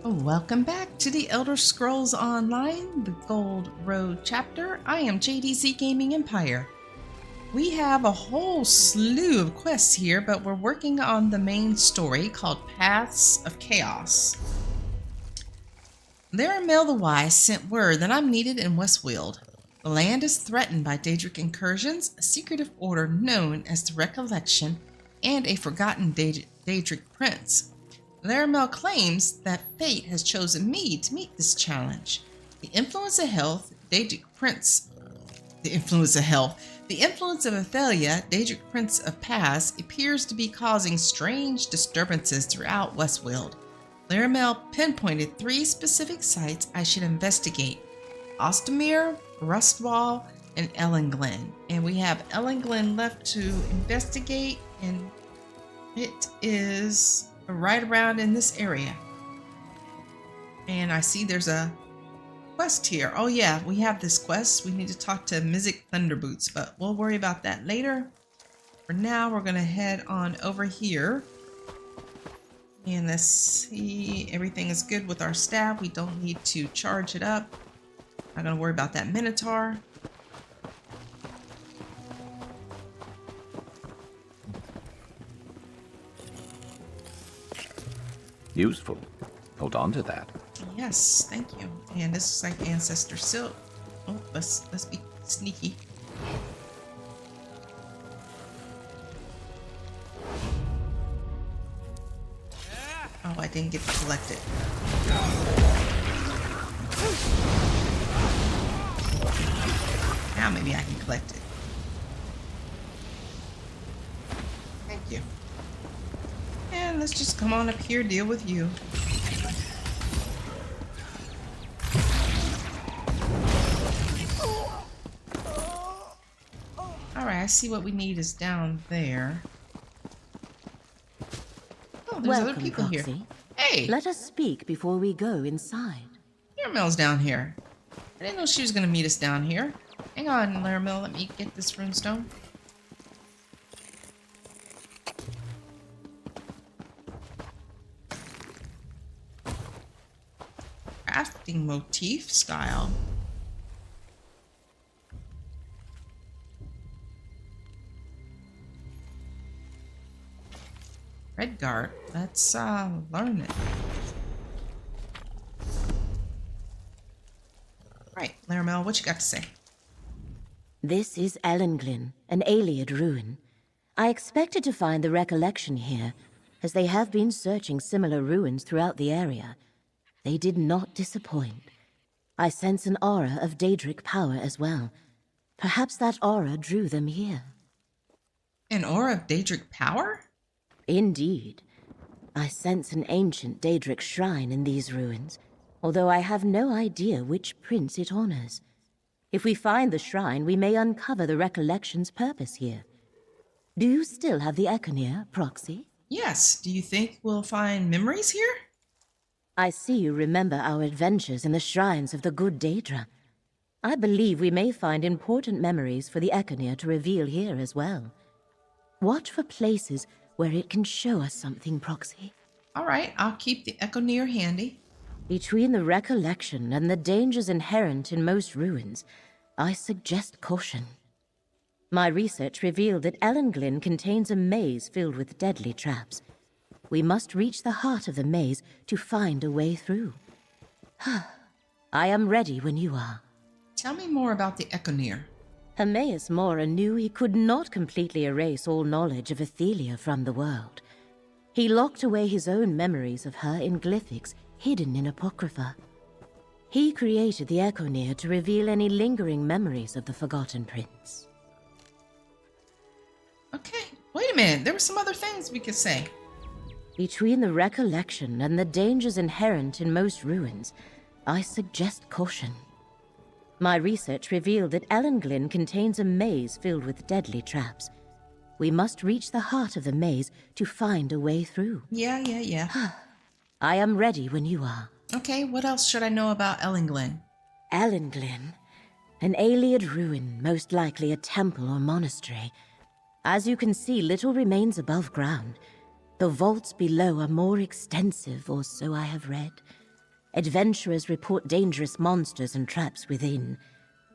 Welcome back to the Elder Scrolls Online, the Gold Road chapter. I am JDC Gaming Empire. We have a whole slew of quests here, but we're working on the main story called Paths of Chaos. Laramel the Wise sent word that I'm needed in Westweald. The land is threatened by Daedric incursions, a secretive order known as the Recollection, and a forgotten Daedric prince. Laramel claims that fate has chosen me to meet this challenge. The influence of health, Daedric Prince. The influence of Ophelia, Daedric Prince of Paths, appears to be causing strange disturbances throughout Westweald. Laramel pinpointed 3 specific sites I should investigate: Ostermere, Rustwall, and Ellenglen. And we have Ellenglen left to investigate, and it is right around in this area. And I see there's a quest here. Oh yeah, we have this quest. We need to talk to Mizik Thunderboots, but we'll worry about that later. For now, we're gonna head on over here. And let's see, everything is good with our staff. We don't need to charge it up. Not gonna worry about that Minotaur. Useful. Hold on to that. Yes, thank you. And this is like Ancestor Silk. Oh, let's be sneaky. Oh, I didn't get to collect it. Now maybe I can collect it. Thank you. And let's just come on up here, deal with you. Alright, I see what we need is down there. Oh, there's other people here. Hey! Let us speak before we go inside. Laramel's down here. I didn't know she was going to meet us down here. Hang on, Laramel, let me get this runestone. Crafting motif style. Redguard. Let's learn it. Right, Laramel, what you got to say? This is Ellenglen, an Ayleid ruin. I expected to find the Recollection here, as they have been searching similar ruins throughout the area. They did not disappoint. I sense an aura of Daedric power as well. Perhaps that aura drew them here. An aura of Daedric power? Indeed. I sense an ancient Daedric shrine in these ruins, although I have no idea which prince it honors. If we find the shrine, we may uncover the Recollection's purpose here. Do you still have the Ecconir, Proxy? Yes. Do you think we'll find memories here? I see you remember our adventures in the shrines of the good Daedra. I believe we may find important memories for the Ecconir to reveal here as well. Watch for places where it can show us something, Proxy. All right, I'll keep the Ecconir handy. Between the Recollection and the dangers inherent in most ruins, I suggest caution. My research revealed that Ellenglen contains a maze filled with deadly traps. We must reach the heart of the maze to find a way through. I am ready when you are. Tell me more about the Ecconir. Hermaeus Mora knew he could not completely erase all knowledge of Ophelia from the world. He locked away his own memories of her in glyphics hidden in Apocrypha. He created the Ecconir to reveal any lingering memories of the Forgotten Prince. Okay, wait a minute. There were some other things we could say. Between the Recollection and the dangers inherent in most ruins, I suggest caution. My research revealed that Ellenglen contains a maze filled with deadly traps. We must reach the heart of the maze to find a way through. Yeah. I am ready when you are. Okay, what else should I know about Ellenglen? Ellenglen, an Ayleid ruin, most likely a temple or monastery. As you can see, little remains above ground. The vaults below are more extensive, or so I have read. Adventurers report dangerous monsters and traps within.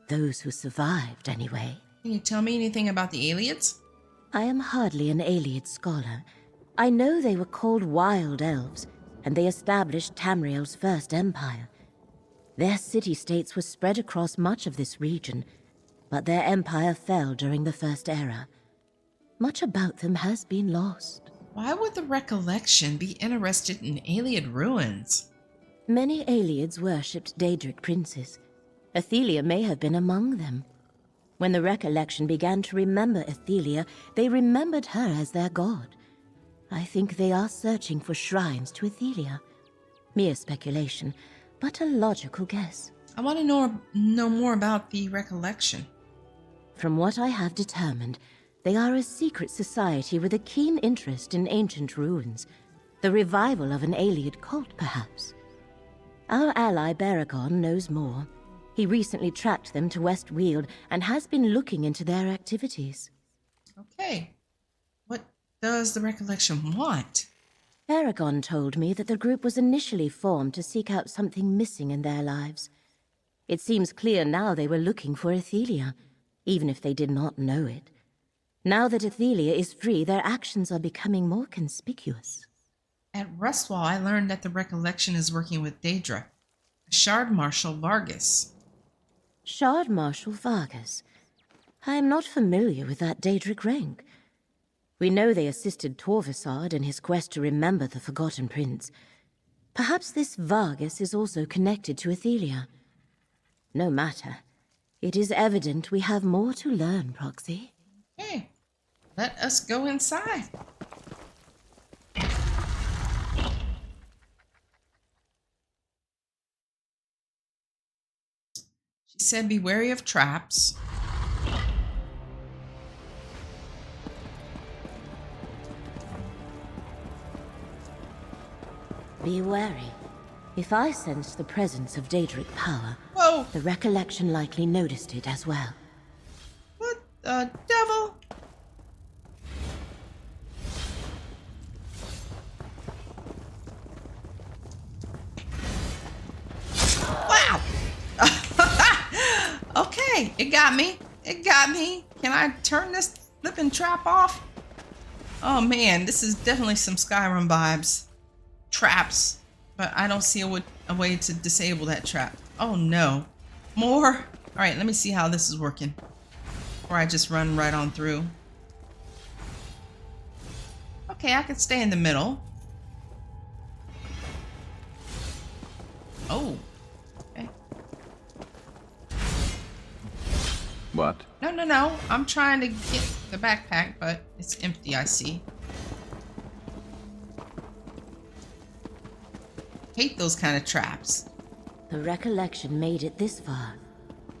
Those who survived, anyway. Can you tell me anything about the Aliads? I am hardly an Aliad scholar. I know they were called Wild Elves, and they established Tamriel's first empire. Their city-states were spread across much of this region, but their empire fell during the First Era. Much about them has been lost. Why would the Recollection be interested in Aliad ruins? Many Aliads worshipped Daedric princes. Athelia may have been among them. When the Recollection began to remember Athelia, they remembered her as their god. I think they are searching for shrines to Athelia. Mere speculation, but a logical guess. I want to know more about the Recollection. From what I have determined, they are a secret society with a keen interest in ancient ruins. The revival of an Aliad cult, perhaps. Our ally Baragon knows more. He recently tracked them to West Weald and has been looking into their activities. Okay. What does the Recollection want? Baragon told me that the group was initially formed to seek out something missing in their lives. It seems clear now they were looking for Athelia, even if they did not know it. Now that Athelia is free, their actions are becoming more conspicuous. At Rustwall, I learned that the Recollection is working with Daedra, Shard Marshal Vargas. Shard Marshal Vargas? I am not familiar with that Daedric rank. We know they assisted Torvasard in his quest to remember the Forgotten Prince. Perhaps this Vargas is also connected to Athelia. No matter. It is evident we have more to learn, Proxy. Okay, let us go inside. She said be wary of traps. Be wary. If I sensed the presence of Daedric power, Whoa! the Recollection likely noticed it as well. What the devil? Wow! Okay, it got me. It got me. Can I turn this flipping trap off? Oh man, this is definitely some Skyrim vibes. Traps, but I don't see a way to disable that trap. Oh no. More? All right, let me see how this is working. Or I just run right on through. Okay, I can stay in the middle. Oh. Okay. What? No. I'm trying to get the backpack, but it's empty, I see. Hate those kind of traps. The Recollection made it this far,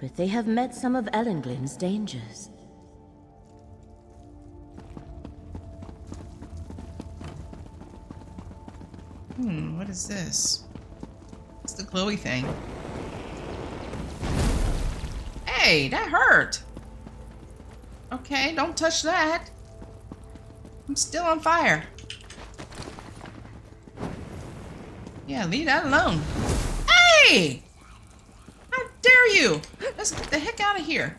but they have met some of Ellenglin's dangers. What is this? What's the glowy thing? Hey, that hurt! Okay, don't touch that. I'm still on fire. Yeah, leave that alone. Hey! How dare you! Let's get the heck out of here.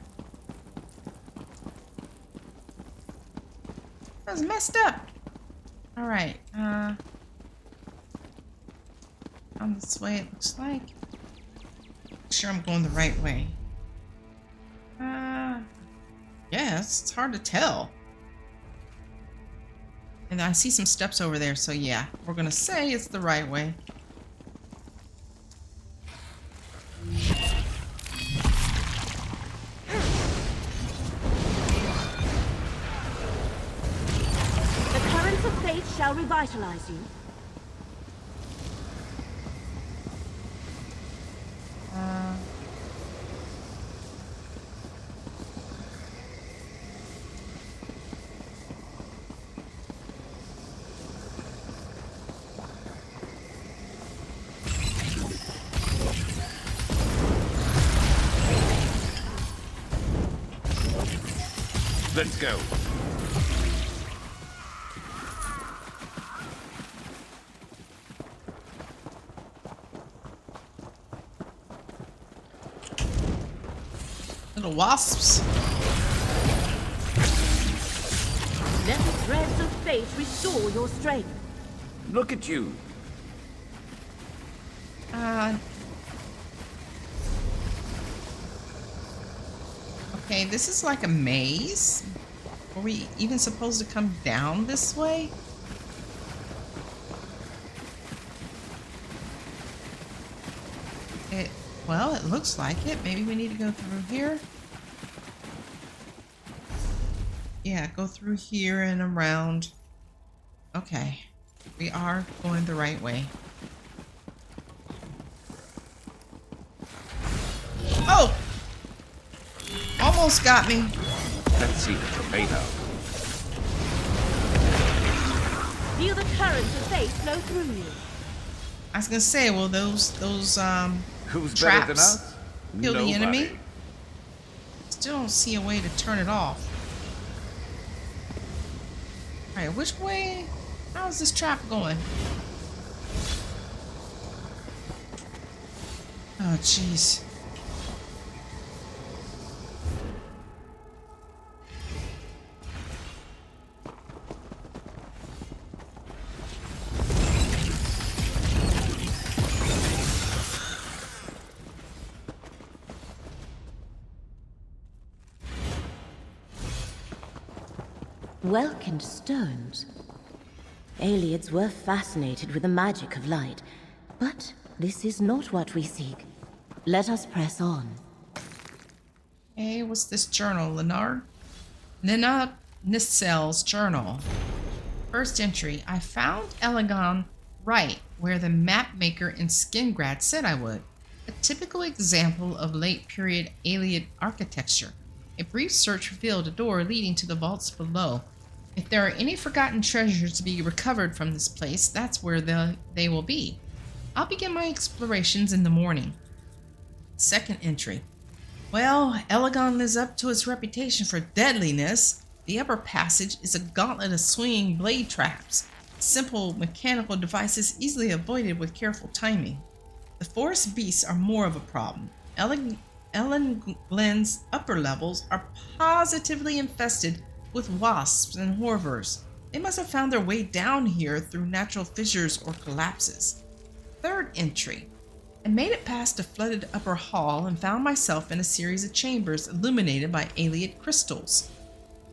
That was messed up. Alright, on this way it looks like. Make sure I'm going the right way. Yes, it's hard to tell. And I see some steps over there, so yeah, we're gonna say it's the right way. The currents of fate shall revitalize you. Let's go. little wasps. Let the threads of fate restore your strength. Look at you. Okay, this is like a maze. Are we even supposed to come down this way? Well, it looks like it. Maybe we need to go through here. Yeah, go through here and around. Okay, we are going the right way. Oh! Almost got me. Let's see the tomato. Feel the current of fate flow through you. I was gonna say, well, those Who's traps better than us? kill the Nobody. enemy. Still don't see a way to turn it off. All right, which way? How's this trap going? Oh, jeez. Welkind stones. Aliens were fascinated with the magic of light, but this is not what we seek. Let us press on. Hey, what's this journal? Nina Nissel's journal. First entry. I found Elegon right where the map maker in Skingrad said I would. A typical example of late period alien architecture. A brief search revealed a door leading to the vaults below. If there are any forgotten treasures to be recovered from this place, that's where they will be. I'll begin my explorations in the morning. Second entry. Well, Elegon lives up to its reputation for deadliness. The upper passage is a gauntlet of swinging blade traps. Simple mechanical devices easily avoided with careful timing. The forest beasts are more of a problem. Ellen Glen's upper levels are positively infested with wasps and horvers. They must have found their way down here through natural fissures or collapses. Third entry. I made it past a flooded upper hall and found myself in a series of chambers illuminated by alien crystals.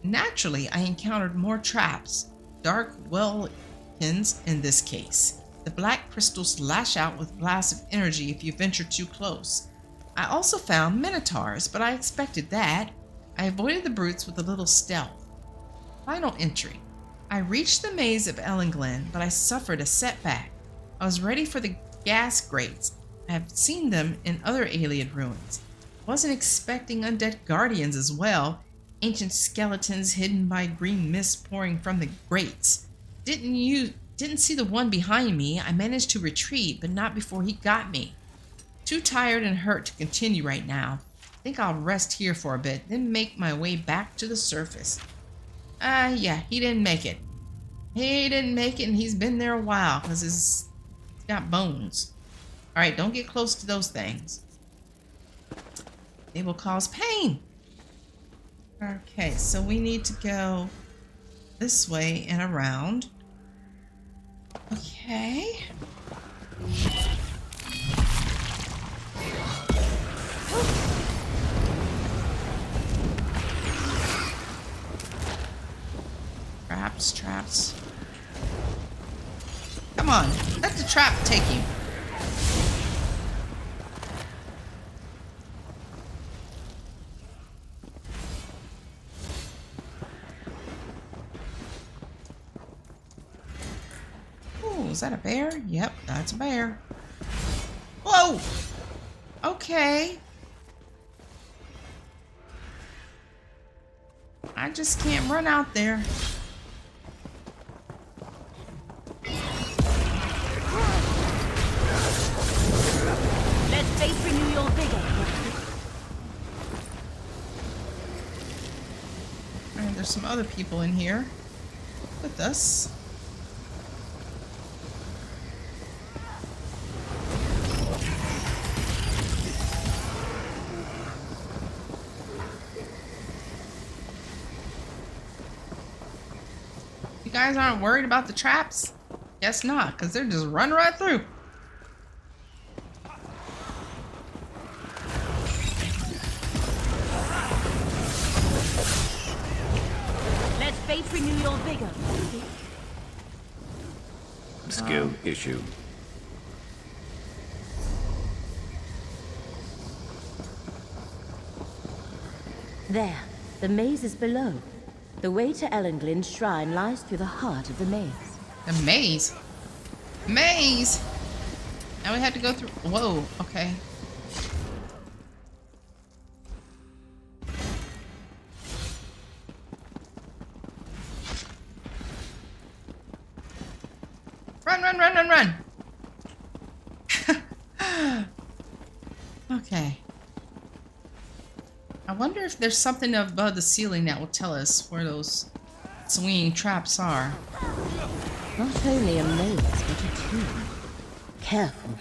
Naturally, I encountered more traps, dark wellkins in this case. The black crystals lash out with blasts of energy if you venture too close. I also found minotaurs, but I expected that. I avoided the brutes with a little stealth. Final entry. I reached the maze of Ellenglen, but I suffered a setback. I was ready for the gas grates. I have seen them in other alien ruins. Wasn't expecting undead guardians as well. Ancient skeletons hidden by green mist pouring from the grates. Didn't see the one behind me. I managed to retreat, but not before he got me. Too tired and hurt to continue right now. Think I'll rest here for a bit, then make my way back to the surface. Yeah, he didn't make it. He didn't make it, and he's been there a while, because he's got bones. Alright, don't get close to those things. They will cause pain. Okay, so we need to go this way and around. Okay. Traps. Come on, let the trap take you. Ooh, is that a bear? Yep, that's a bear. Whoa! Okay. I just can't run out there. Let fate renew your vigor. Alright, there's some other people in here with us. You guys aren't worried about the traps? Guess not, because they're just running right through. Let fate renew your vigor. Skill issue. There, the maze is below. The way to Ellenglin's shrine lies through the heart of the maze. The maze. Maze! Now we have to go through. Whoa, okay. Run, run, run, run, run! Okay. I wonder if there's something above the ceiling that will tell us where those swinging traps are. Not only a maze, but a tomb. Careful.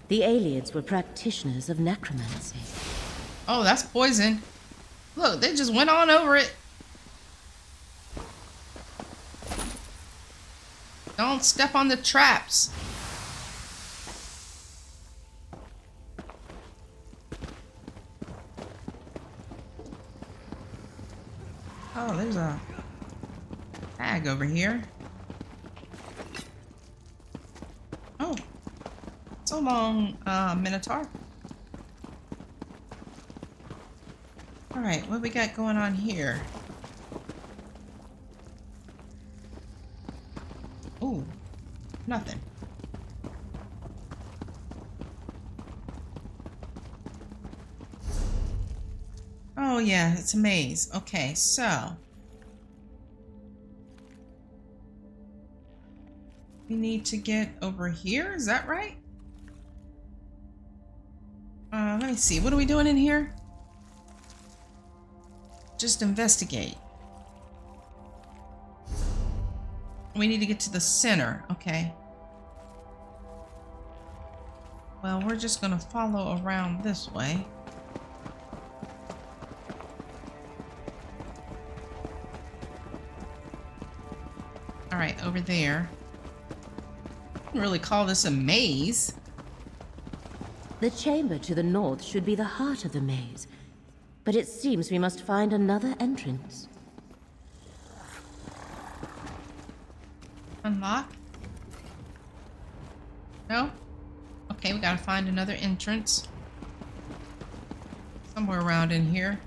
The aliens were practitioners of necromancy. Oh, that's poison. Look, they just went on over it. Don't step on the traps. Oh, there's a tag over here. Oh, so long, Minotaur. All right, what we got going on here? Ooh, nothing. Oh yeah, it's a maze. Okay, so we need to get over here, is that right? Let me see, what are we doing in here? Just investigate. We need to get to the center, okay. Well, we're just gonna follow around this way. All right, over there. I wouldn't really call this a maze. The chamber to the north should be the heart of the maze, but it seems we must find another entrance. Unlock? No? Okay, we gotta find another entrance. Somewhere around in here.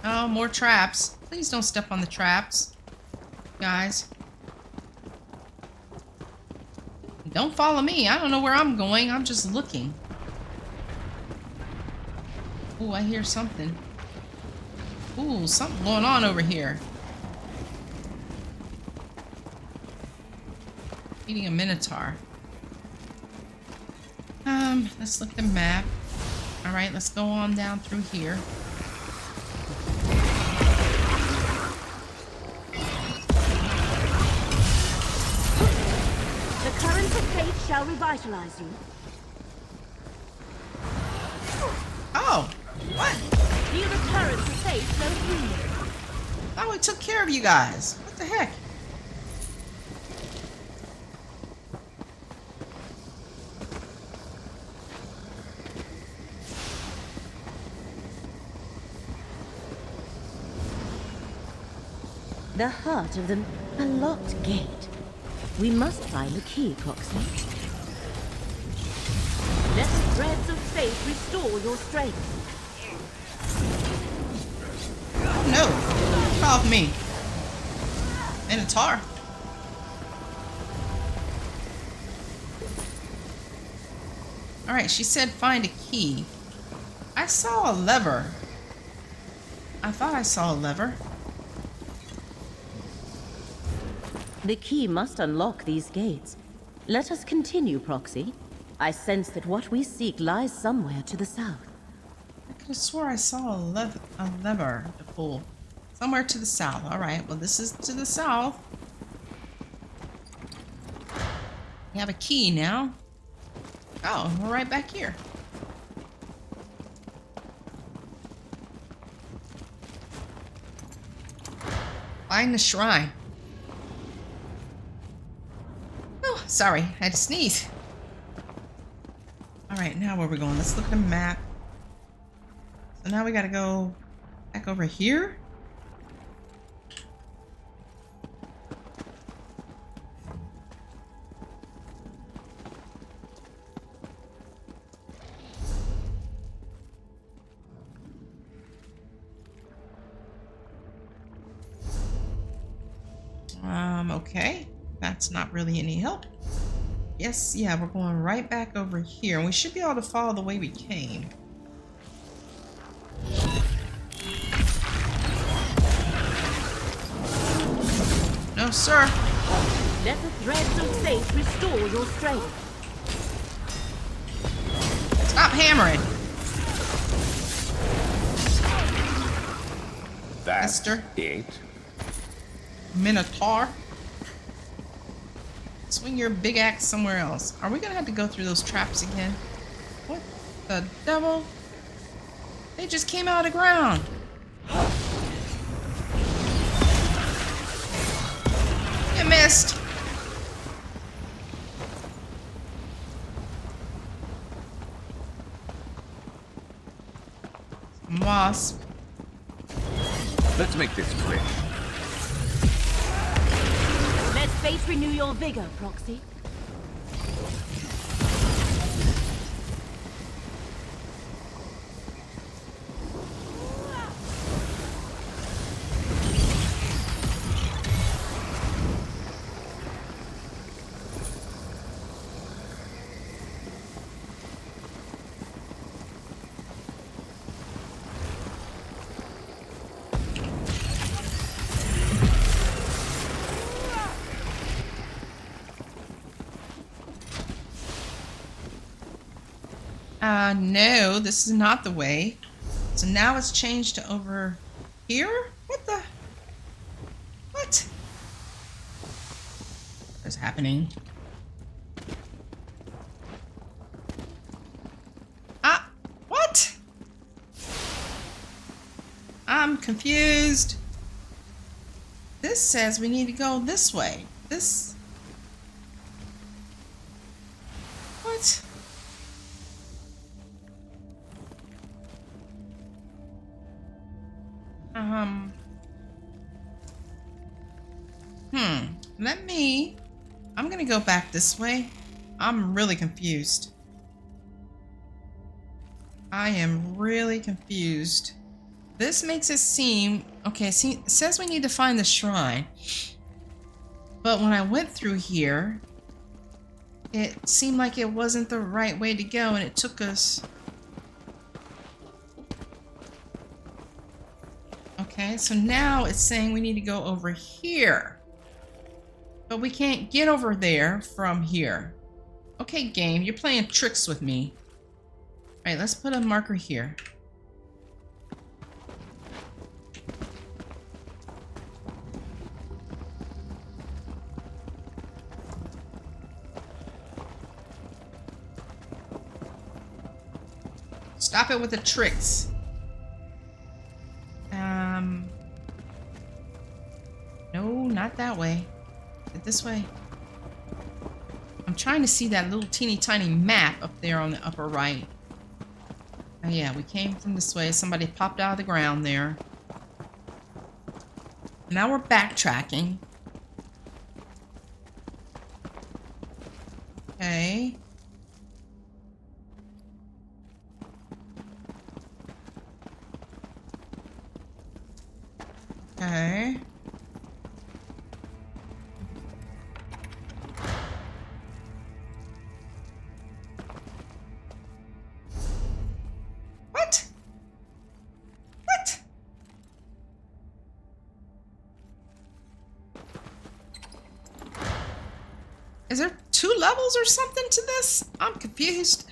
Oh, more traps. Please don't step on the traps, guys. Don't follow me. I don't know where I'm going. I'm just looking. Ooh, I hear something. Ooh, something going on over here. Eating a minotaur. Let's look at the map. All right, let's go on down through here. The current of fate shall revitalize you. Oh, what? Feel the current of fate flow through you. Thought we took care of you guys. What the heck? The heart of them, a locked gate. We must find the key, Proxy. Let the threads of fate restore your strength. Oh no! Get off me! Minotaur. Alright, she said find a key. I saw a lever. I thought I saw a lever. The key must unlock these gates. Let us continue, Proxy. I sense that what we seek lies somewhere to the south. I could have swore I saw a lever to pull. Somewhere to the south. Alright, well this is to the south. We have a key now. Oh, we're right back here. Find the shrine. Oh, sorry. I had to sneeze. Alright, now where are we going? Let's look at the map. So now we gotta go back over here. Okay. That's not really any help. Yes, yeah, we're going right back over here. And we should be able to follow the way we came. No, sir. Let the threads of fate restore your strength. Stop hammering. That's Mister? it. Minotaur. Swing your big axe somewhere else. Are we gonna have to go through those traps again? What the devil? They just came out of the ground. You missed. Wasp. Let's make this quick. Let fate renew your vigor, Proxy. No, this is not the way. So now it's changed to over here? What the? What? What's happening? What? I'm confused. This says we need to go this way. This... What? I'm gonna go back this way. I'm really confused. I am really confused. This makes it seem... Okay, see, it says we need to find the shrine. But when I went through here, it seemed like it wasn't the right way to go, and it took us... Okay, so now it's saying we need to go over here. But we can't get over there from here. Okay, game, you're playing tricks with me. Alright, let's put a marker here. Stop it with the tricks. No, not that way. This way. I'm trying to see that little teeny tiny map up there on the upper right. Oh yeah, we came from this way. Somebody popped out of the ground there. Now we're backtracking. Okay. Okay. What? What? Is there 2 levels or something to this? I'm confused.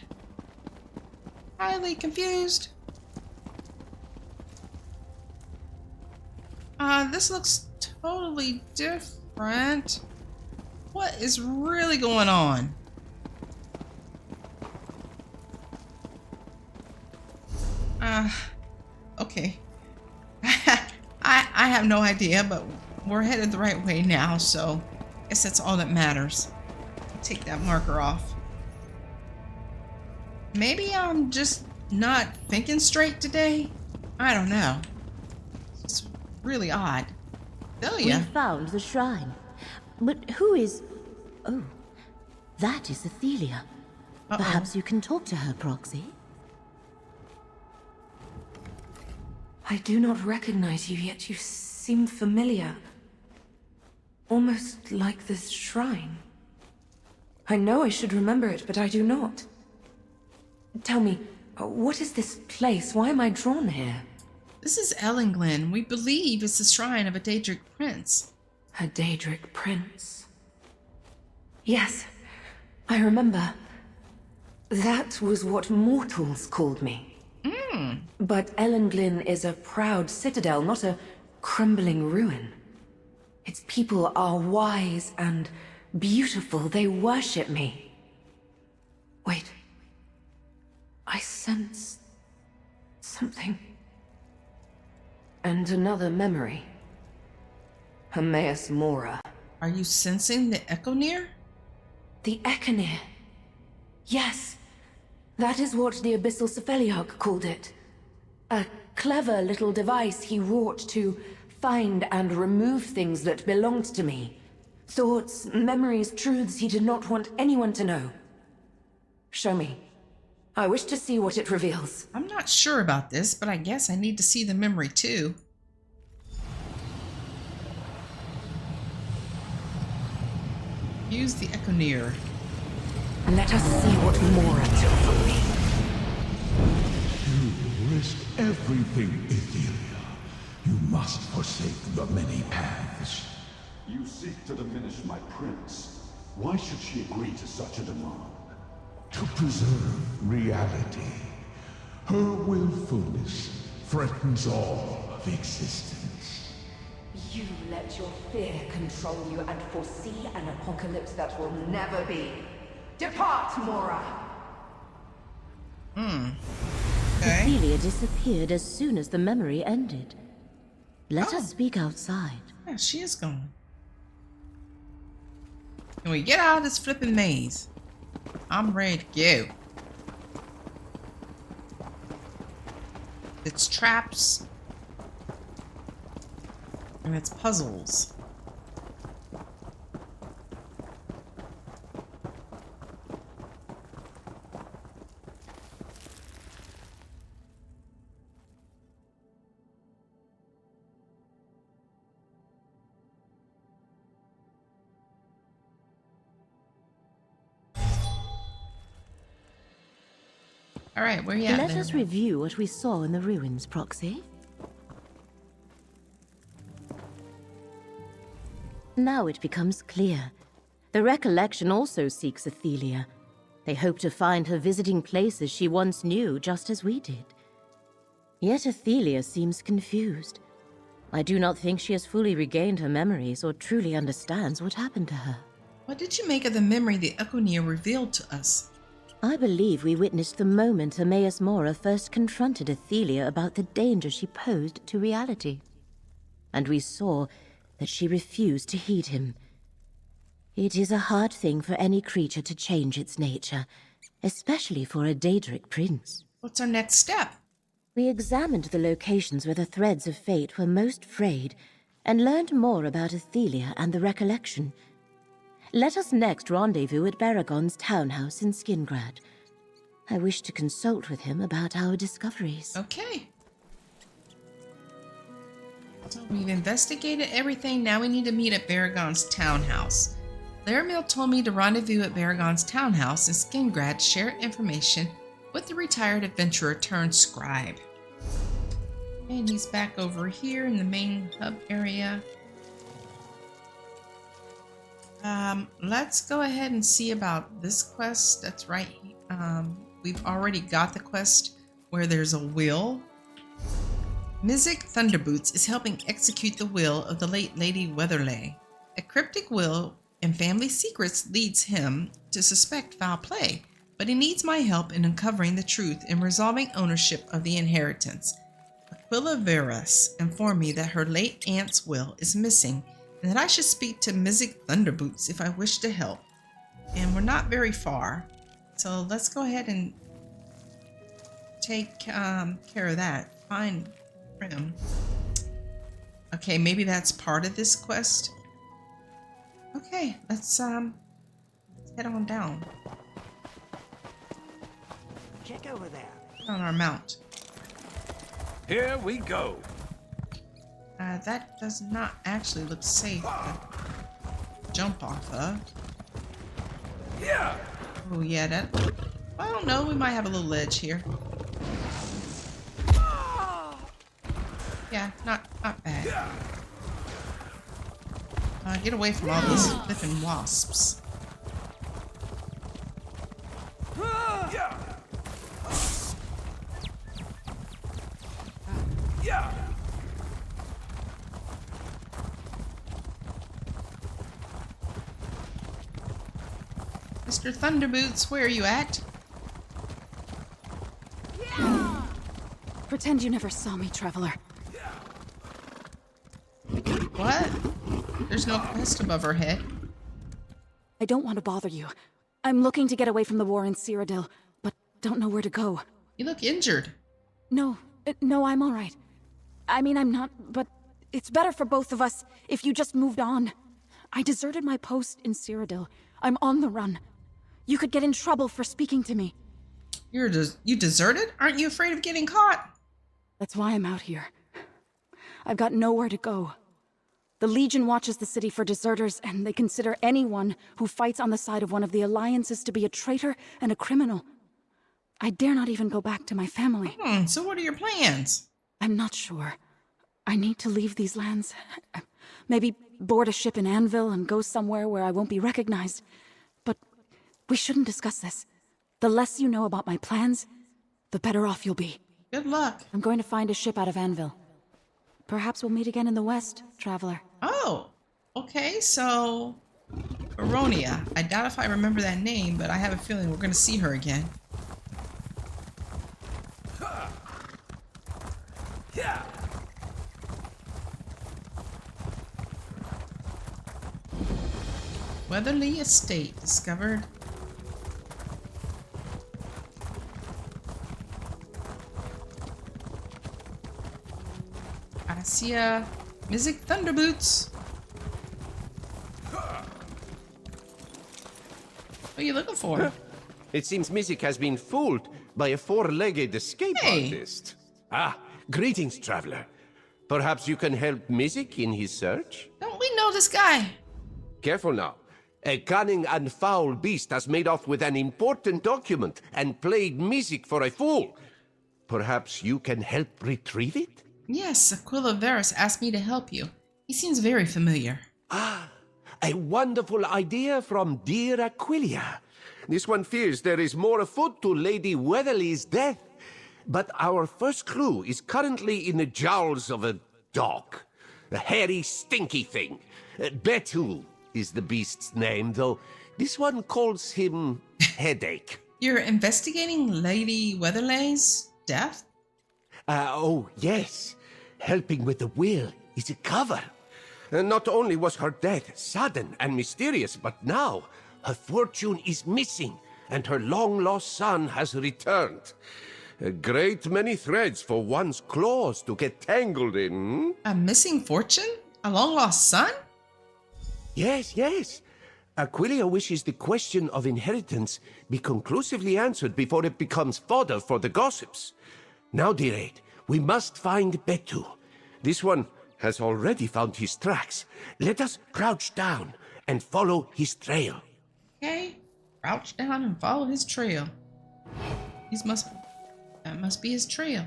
Highly confused. This looks totally different. What is really going on? Okay. I have no idea, but we're headed the right way now, so I guess that's all that matters. Take that marker off. Maybe I'm just not thinking straight today? I don't know. It's really odd. We found the shrine. But who is... Oh, that is Athelia. Perhaps you can talk to her, Proxy? I do not recognize you, yet you seem familiar. Almost like this shrine. I know I should remember it, but I do not. Tell me, what is this place? Why am I drawn here? This is Ellenglen. We believe it's the shrine of a Daedric prince. A Daedric prince. Yes, I remember. That was what mortals called me. But Ellenglen is a proud citadel, not a crumbling ruin. Its people are wise and beautiful. They worship me. Wait. I sense something. And another memory. Hermaeus Mora. Are you sensing the Echoneer? The Echoneer. Yes. That is what the Abyssal Cephaliarch called it. A clever little device he wrought to find and remove things that belonged to me. Thoughts, memories, truths he did not want anyone to know. Show me. I wish to see what it reveals. I'm not sure about this, but I guess I need to see the memory too. Use the Echoneer. Let us see what Mora took from me. You risk everything, Athelia. You must forsake the many paths. You seek to diminish my prince. Why should she agree to such a demand? To preserve reality. Her willfulness threatens all of existence. You let your fear control you and foresee an apocalypse that will never be. Depart, Mora! Okay. Athelia disappeared as soon as the memory ended. Let us speak outside. Yeah, she is gone. Can we get out of this flipping maze? I'm ready to go. It's traps. And it's puzzles. All right, where you at? Let us review what we saw in the ruins, Proxy. Now it becomes clear. The recollection also seeks Athelia. They hope to find her visiting places she once knew, just as we did. Yet Athelia seems confused. I do not think she has fully regained her memories or truly understands what happened to her. What did you make of the memory the Echoneer revealed to us? I believe we witnessed the moment Hermaeus Mora first confronted Athelia about the danger she posed to reality. And we saw that she refused to heed him. It is a hard thing for any creature to change its nature, especially for a Daedric prince. What's our next step? We examined the locations where the threads of fate were most frayed, and learned more about Athelia and the recollection. Let us next rendezvous at Baragon's townhouse in Skingrad. I wish to consult with him about our discoveries. Okay. So we've investigated everything. Now we need to meet at Baragon's townhouse. Laramil told me to rendezvous at Baragon's townhouse in Skingrad to share information with the retired adventurer turned scribe. And he's back over here in the main hub area. Let's go ahead and see about this quest. That's right. We've already got the quest where there's a will. Mizik Thunderboots is helping execute the will of the late Lady Weatherlay. A cryptic will and family secrets leads him to suspect foul play, but he needs my help in uncovering the truth and resolving ownership of the inheritance. A Aquila Veras informed me that her late aunt's will is missing and that I should speak to Mizik Thunderboots if I wish to help. And we're not very far, so let's go ahead and take care of that. Find Prim. Okay, maybe that's part of this quest. Okay, let's head on down. Check over there. On our mount. Here we go. That does not actually look safe to jump off of. Yeah. Oh yeah, that. I don't know. We might have a little ledge here. Yeah, not bad. Get away from all these flipping wasps. Mr. Thunderboots, where are you at? Pretend you never saw me, Traveler. What? There's no quest above her head. I don't want to bother you. I'm looking to get away from the war in Cyrodiil, but don't know where to go. You look injured. No, I'm all right. I mean, I'm not, but it's better for both of us if you just moved on. I deserted my post in Cyrodiil. I'm on the run. You could get in trouble for speaking to me. You deserted? Aren't you afraid of getting caught? That's why I'm out here. I've got nowhere to go. The Legion watches the city for deserters, and they consider anyone who fights on the side of one of the alliances to be a traitor and a criminal. I dare not even go back to my family. So what are your plans? I'm not sure. I need to leave these lands. Maybe board a ship in Anvil and go somewhere where I won't be recognized. But we shouldn't discuss this. The less you know about my plans, the better off you'll be. Good luck. I'm going to find a ship out of Anvil. Perhaps we'll meet again in the West, Traveler. Oh, okay, so Baronia. I doubt if I remember that name, but I have a feeling we're going to see her again. Weatherly Estate discovered. I see a Mizik Thunderboots. What are you looking for? It seems Mizik has been fooled by a four-legged escape artist. Ah, greetings, traveler. Perhaps you can help Mizik in his search? Don't we know this guy? Careful now. A cunning and foul beast has made off with an important document and played Mizik for a fool. Perhaps you can help retrieve it? Yes, Aquila Veras asked me to help you. He seems very familiar. Ah, a wonderful idea from dear Aquilia. This one fears there is more afoot to Lady Weatherly's death. But our first clue is currently in the jowls of a dog. A hairy, stinky thing. Betu is the beast's name, though this one calls him Headache. You're investigating Lady Weatherly's death? Oh, yes. Helping with the will is a cover. Not only was her death sudden and mysterious, but now her fortune is missing and her long-lost son has returned. A great many threads for one's claws to get tangled in. A missing fortune? A long-lost son? Yes, yes. Aquilia wishes the question of inheritance be conclusively answered before it becomes fodder for the gossips. Now, dear Aid, we must find Betu. This one has already found his tracks. Let us crouch down and follow his trail. Okay, crouch down and follow his trail. That must be his trail.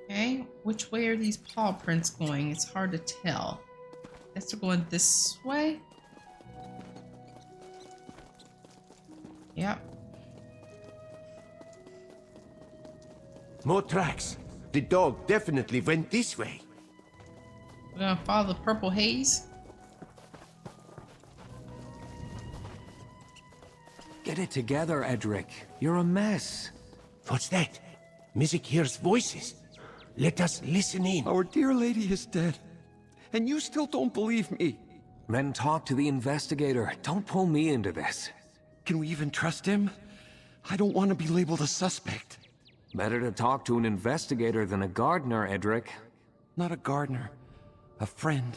Okay, which way are these paw prints going? It's hard to tell. Guess they're going this way. Yep. More tracks. The dog definitely went this way. We're gonna follow the purple haze. Get it together, Edric. You're a mess. What's that? Mizik hears voices. Let us listen in. Our dear lady is dead, and you still don't believe me. Then talk to the investigator. Don't pull me into this. Can we even trust him? I don't want to be labeled a suspect. Better to talk to an investigator than a gardener, Edric. Not a gardener, a friend.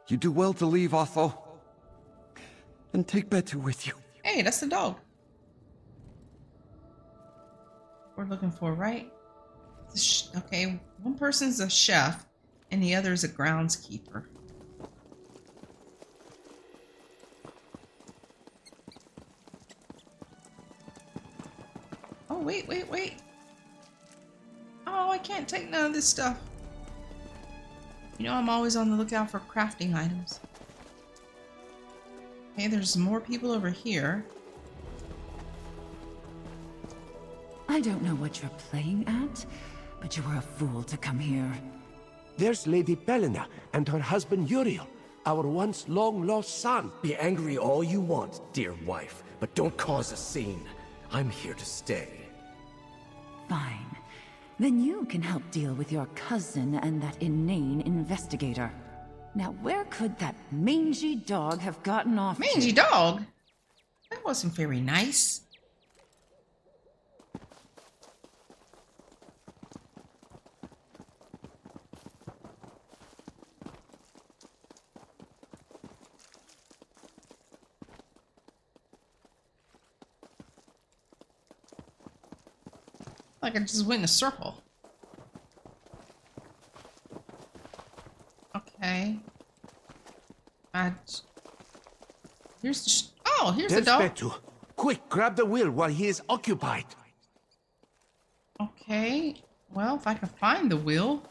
You do well to leave, Otho. And take Betu with you. Hey, that's the dog. We're looking for, right? Okay, one person's a chef, and the other is a groundskeeper. Oh, wait. Oh, I can't take none of this stuff. You know, I'm always on the lookout for crafting items. Okay, there's more people over here. I don't know what you're playing at, but you were a fool to come here. There's Lady Belena and her husband Uriel, our once long-lost son. Be angry all you want, dear wife, but don't cause a scene. I'm here to stay. Fine. Then you can help deal with your cousin and that inane investigator. Now, where could that mangy dog have gotten off Mangy to? dog? That wasn't very nice. Like I just went in a circle. Okay. Here's the here's the There's dog. Betu. Quick, grab the wheel while he is occupied. Okay. Well, if I can find the wheel.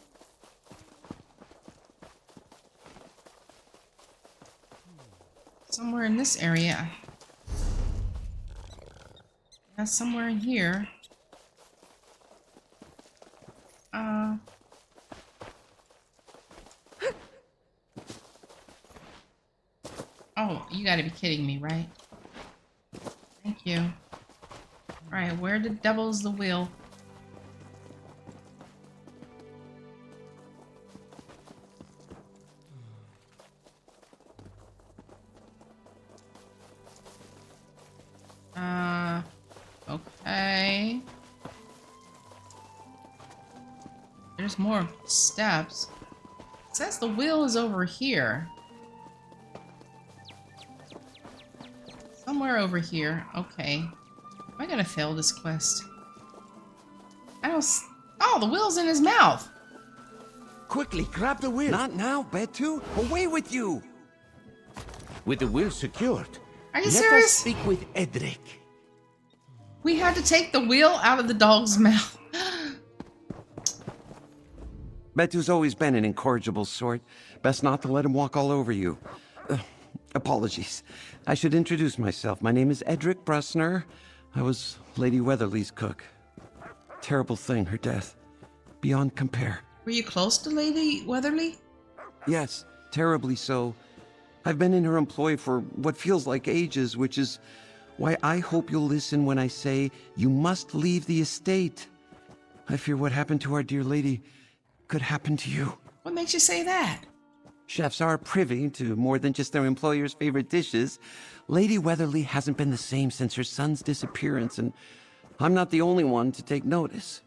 Somewhere in this area. Yeah, somewhere in here. Oh, you gotta be kidding me, right? Thank you. Alright, where the devil's the wheel? Okay. There's more steps. It says the wheel is over here. Somewhere over here. Okay. Am I gonna fail this quest? I don't oh, the wheel's in his mouth! Quickly, grab the wheel. Not now, Betu. Away with you. With the wheel secured, Are you let serious? us speak with Edric. We had to take the wheel out of the dog's mouth. Betu's always been an incorrigible sort. Best not to let him walk all over you. Apologies. I should introduce myself. My name is Edric Brusner. I was Lady Weatherly's cook. Terrible thing, her death. Beyond compare. Were you close to Lady Weatherly? Yes, terribly so. I've been in her employ for what feels like ages, which is why I hope you'll listen when I say you must leave the estate. I fear what happened to our dear lady could happen to you. What makes you say that? Chefs are privy to more than just their employer's favorite dishes. Lady Weatherly hasn't been the same since her son's disappearance, and I'm not the only one to take notice.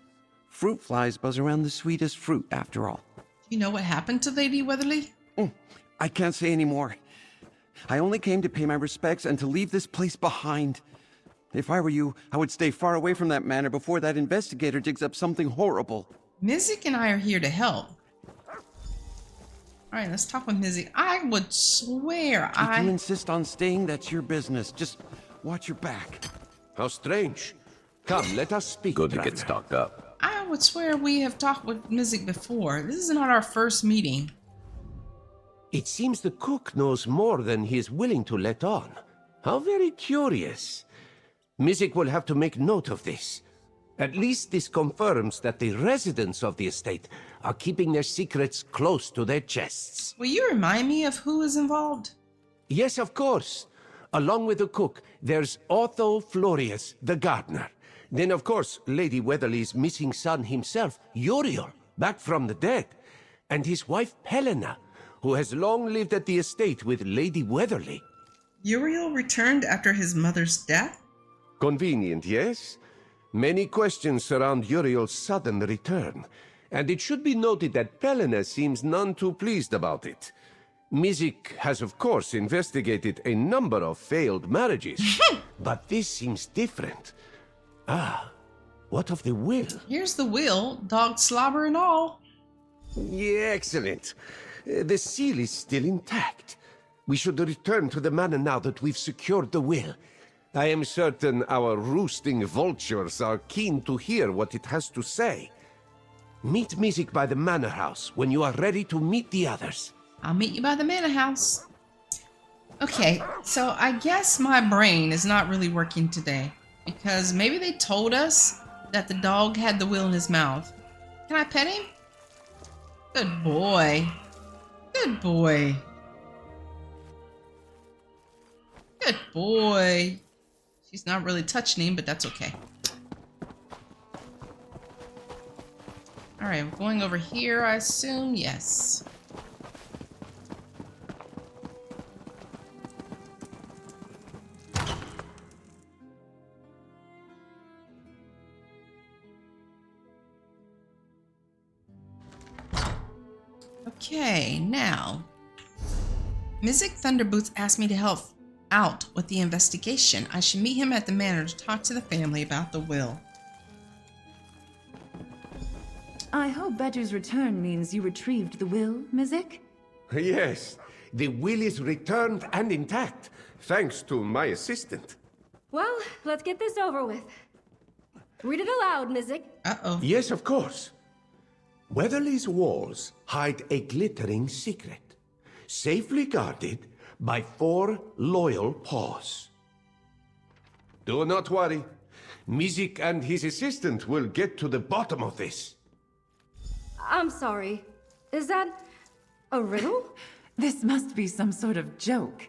Fruit flies buzz around the sweetest fruit, after all. Do you know what happened to Lady Weatherly? I can't say any more. I only came to pay my respects and to leave this place behind. If I were you, I would stay far away from that manor before that investigator digs up something horrible. Mizik and I are here to help. Alright, let's talk with Mizik. I would swear If you insist on staying, that's your business. Just watch your back. How strange. Come, let us speak. Good to traveler. get stocked up. I would swear we have talked with Mizik before. This is not our first meeting. It seems the cook knows more than he is willing to let on. How very curious. Mizik will have to make note of this. At least this confirms that the residents of the estate are keeping their secrets close to their chests. Will you remind me of who is involved? Yes, of course. Along with the cook, there's Otho Florius, the gardener. Then, of course, Lady Weatherly's missing son himself, Uriel, back from the dead. And his wife, Helena, who has long lived at the estate with Lady Weatherly. Uriel returned after his mother's death? Convenient, yes? Many questions surround Uriel's sudden return, and it should be noted that Helena seems none too pleased about it. Mizik has, of course, investigated a number of failed marriages, but this seems different. Ah, what of the will? Here's the will, dog slobber and all. Yeah, excellent. The seal is still intact. We should return to the manor now that we've secured the will. I am certain our roosting vultures are keen to hear what it has to say. Meet Mizik by the manor house when you are ready to meet the others. I'll meet you by the manor house. Okay, so I guess my brain is not really working today, because maybe they told us that the dog had the will in his mouth. Can I pet him? Good boy. Good boy. Good boy. She's not really touching him, but that's okay. Alright, we're going over here, I assume. Yes. Okay, now. Mizik Thunderboots asked me to help out with the investigation. I should meet him at the manor to talk to the family about the will. I hope Betu's return means you retrieved the will, Mizik? Yes, the will is returned and intact, thanks to my assistant. Well, let's get this over with. Read it aloud, Mizik. Uh-oh. Yes, of course. Weatherly's walls hide a glittering secret, safely guarded by 4 loyal paws. Do not worry. Mizik and his assistant will get to the bottom of this. I'm sorry. Is that a riddle? This must be some sort of joke.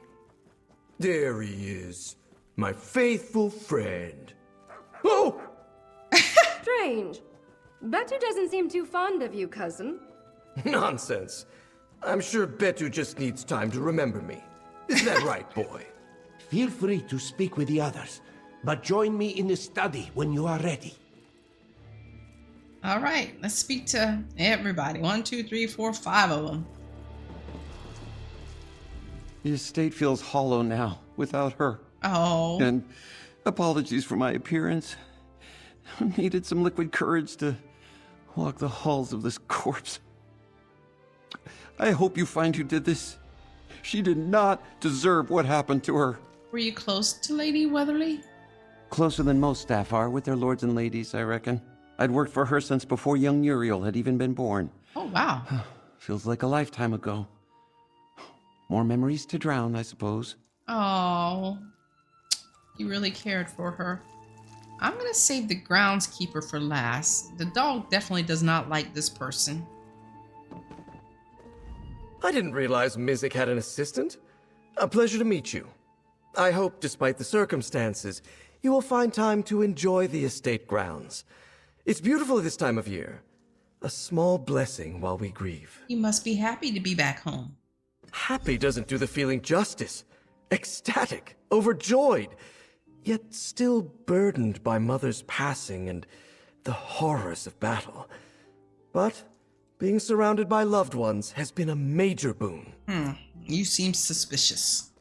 There he is, my faithful friend. Oh! Strange. Betu doesn't seem too fond of you, cousin. Nonsense. I'm sure Betu just needs time to remember me. Isn't that right, boy? Feel free to speak with the others, but join me in the study when you are ready. All right, let's speak to everybody. 1, 2, 3, 4, 5 of them. The estate feels hollow now, without her. Oh. And apologies for my appearance. I needed some liquid courage to walk the halls of this corpse. I hope you find who did this. She did not deserve what happened to her. Were you close to Lady Weatherly? Closer than most staff are with their lords and ladies, I reckon. I'd worked for her since before young Uriel had even been born. Oh, wow. Feels like a lifetime ago. More memories to drown, I suppose. Oh, you really cared for her. I'm gonna save the groundskeeper for last. The dog definitely does not like this person. I didn't realize Mizik had an assistant. A pleasure to meet you. I hope, despite the circumstances, you will find time to enjoy the estate grounds. It's beautiful this time of year. A small blessing while we grieve. You must be happy to be back home. Happy doesn't do the feeling justice. Ecstatic, overjoyed, yet still burdened by Mother's passing and the horrors of battle. But being surrounded by loved ones has been a major boon. You seem suspicious.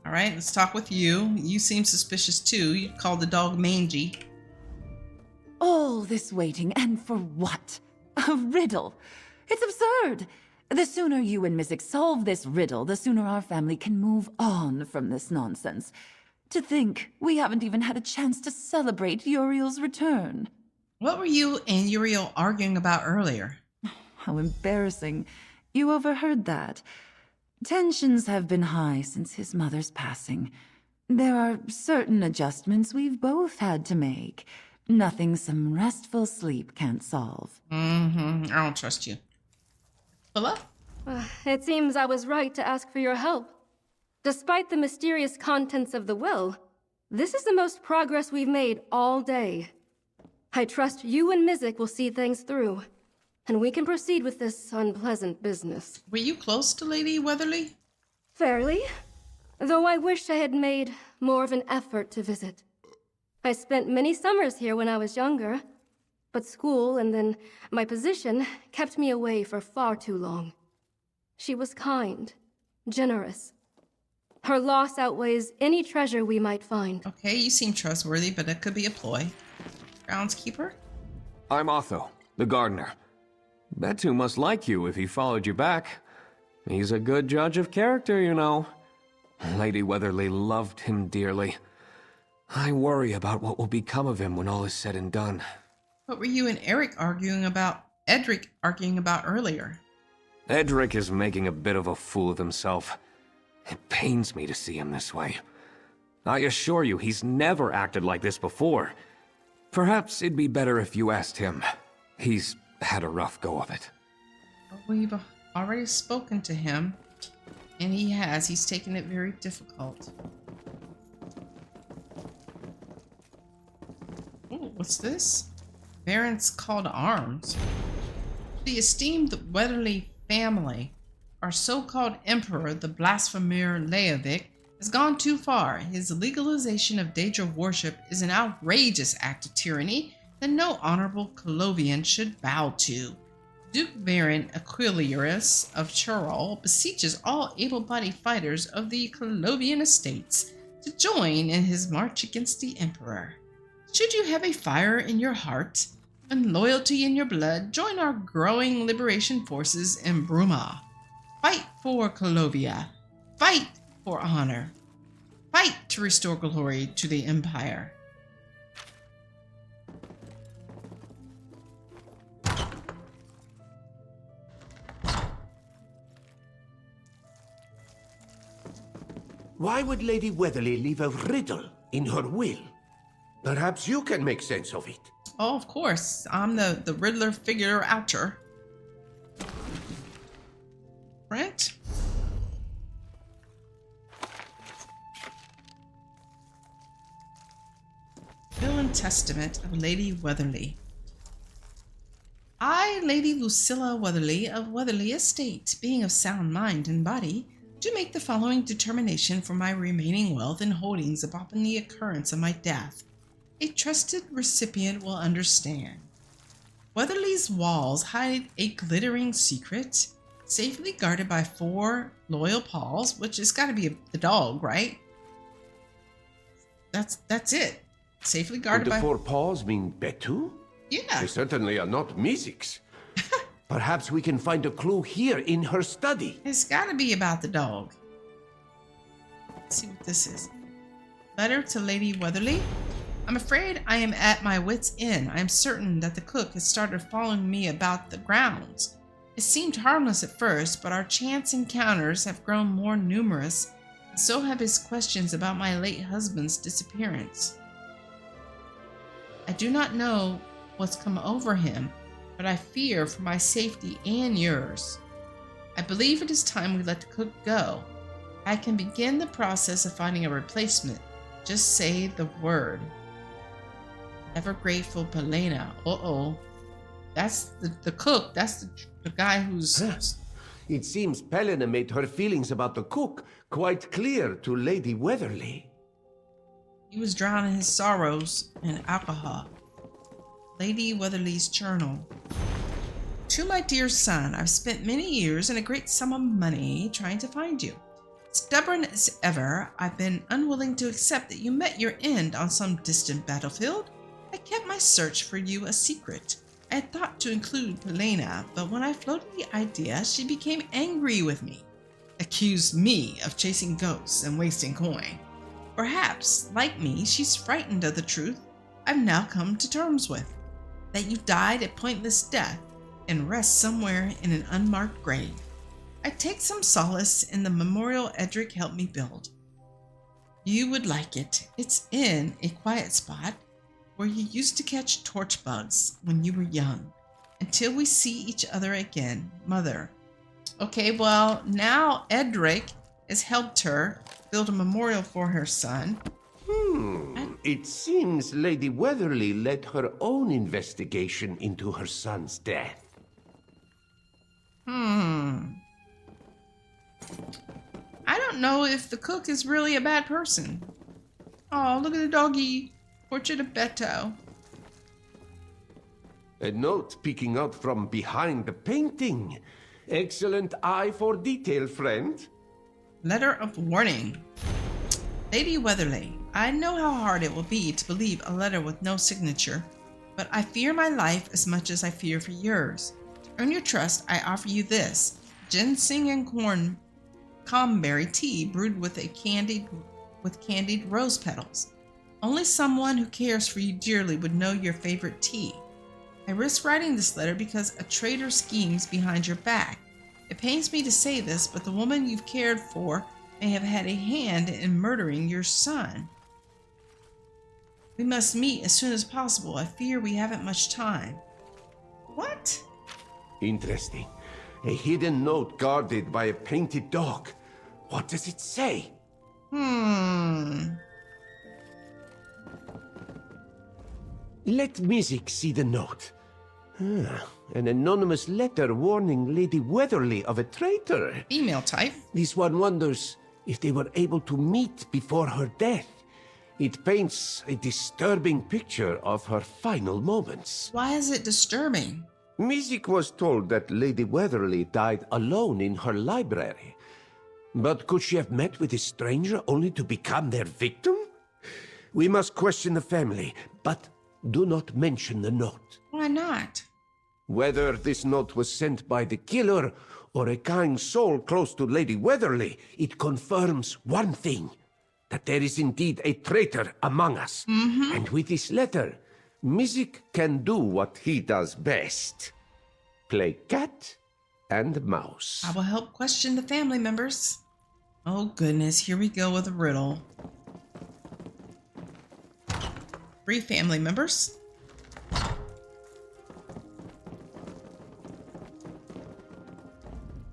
All right, let's talk with you. You seem suspicious too. You called the dog mangy. All this waiting, and for what? A riddle. It's absurd. The sooner you and Mizik solve this riddle, the sooner our family can move on from this nonsense. To think we haven't even had a chance to celebrate Uriel's return. What were you and Uriel arguing about earlier? How embarrassing. You overheard that. Tensions have been high since his mother's passing. There are certain adjustments we've both had to make. Nothing some restful sleep can't solve. I don't trust you. Philip? It seems I was right to ask for your help. Despite the mysterious contents of the will, This is the most progress we've made all day. I trust you and Mizik will see things through, and we can proceed with this unpleasant business. Were you close to Lady Weatherly? Fairly, though I wish I had made more of an effort to visit. I spent many summers here when I was younger, but school and then my position kept me away for far too long. She was kind, generous. Her loss outweighs any treasure we might find. Okay, you seem trustworthy, but that could be a ploy. Groundskeeper? I'm Otho, the gardener. Betu must like you if he followed you back. He's a good judge of character, you know. Lady Weatherly loved him dearly. I worry about what will become of him when all is said and done. What were you and Edric arguing about earlier? Edric is making a bit of a fool of himself. It pains me to see him this way. I assure you, he's never acted like this before. Perhaps it'd be better if you asked him. He's had a rough go of it. We've already spoken to him, and he's taken it very difficult. Oh, what's this? Baron's call to arms. The esteemed Weatherly family, our so-called emperor, the blasphemer Leovic, has gone too far. His legalization of Daedra worship is an outrageous act of tyranny that no honorable Colovian should bow to. Duke Baron Aquilius of Churol beseeches all able-bodied fighters of the Colovian estates to join in his march against the emperor. Should you have a fire in your heart and loyalty in your blood, join our growing liberation forces in Bruma. Fight for Colovia. Fight for honor. Fight to restore glory to the Empire. Why would Lady Weatherly leave a riddle in her will? Perhaps you can make sense of it. Oh, of course. I'm the Riddler figure-outer. Right? Will and Testament of Lady Weatherly. I, Lady Lucilla Weatherly of Weatherly Estate, being of sound mind and body, do make the following determination for my remaining wealth and holdings upon the occurrence of my death. A trusted recipient will understand. Weatherly's walls hide a glittering secret, safely guarded by 4 loyal paws, which has got to be the dog, right? That's it. Safely guarded Would the by 4 paws mean Betu? Yeah. They certainly are not Mizik's. Perhaps we can find a clue here in her study. It's got to be about the dog. Let's see what this is. Letter to Lady Weatherly. I'm afraid I am at my wit's end. I am certain that the cook has started following me about the grounds. It seemed harmless at first, but our chance encounters have grown more numerous, and so have his questions about my late husband's disappearance. I do not know what's come over him, but I fear for my safety and yours. I believe it is time we let the cook go. I can begin the process of finding a replacement. Just say the word. Ever grateful Pelena. Uh-oh. That's the cook. That's the guy who's... It seems Pelena made her feelings about the cook quite clear to Lady Weatherly. He was drowning his sorrows in alcohol. Lady Weatherly's journal. To my dear son, I've spent many years and a great sum of money trying to find you. Stubborn as ever, I've been unwilling to accept that you met your end on some distant battlefield. I kept my search for you a secret. I had thought to include Pelena, but when I floated the idea, she became angry with me. Accused me of chasing ghosts and wasting coin. Perhaps, like me, she's frightened of the truth I've now come to terms with. That you died a pointless death and rest somewhere in an unmarked grave. I take some solace in the memorial Edric helped me build. You would like it. It's in a quiet spot where you used to catch torch bugs when you were young. Until we see each other again, Mother. Okay, well, now Edric has helped her build a memorial for her son. It seems Lady Weatherly led her own investigation into her son's death. I don't know if the cook is really a bad person. Oh, look at the doggy. Portrait of Beto. A note peeking out from behind the painting. Excellent eye for detail, friend. Letter of warning. Lady Weatherly, I know how hard it will be to believe a letter with no signature, but I fear my life as much as I fear for yours. To earn your trust, I offer you this: ginseng and cranberry tea brewed with candied rose petals. Only someone who cares for you dearly would know your favorite tea. I risk writing this letter because a traitor schemes behind your back. It pains me to say this, but the woman you've cared for may have had a hand in murdering your son. We must meet as soon as possible. I fear we haven't much time. What? Interesting. A hidden note guarded by a painted dog. What does it say? Let Mizik see the note. An anonymous letter warning Lady Weatherly of a traitor. Female type. This one wonders if they were able to meet before her death. It paints a disturbing picture of her final moments. Why is it disturbing? Mizik was told that Lady Weatherly died alone in her library. But could she have met with a stranger only to become their victim? We must question the family, but do not mention the note. Why not? Whether this note was sent by the killer or a kind soul close to Lady Weatherly, it confirms one thing: that there is indeed a traitor among us. And with this letter, Mizik can do what he does best: play cat and mouse. I will help question the family members. Oh goodness, here we go with a riddle. 3 family members.